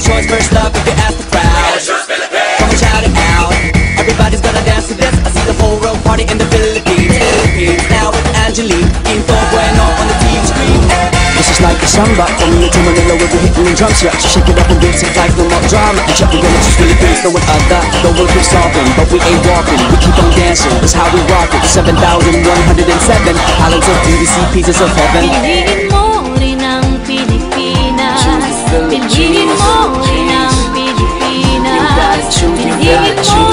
choice first up if you ask the crowd. Come on, shout it out. Everybody's gonna dance to this. I see the whole world party in the Philippines. Now with Angelique, Quinto Bueno on the TV screen. This is like a samba, coming into Manila where we're hitting the drums. Yeah, so shake it up and dance it like no more drama. And check, we're gonna choose Philippines, no one other. The world keeps talking, but we ain't walking. We keep on dancing, that's how we rock it. 7,107 islands of beauty, pieces of heaven. Piliin mo rin ang Pilipinas. Piliin mo rin ang Pilipinas. Piliin mo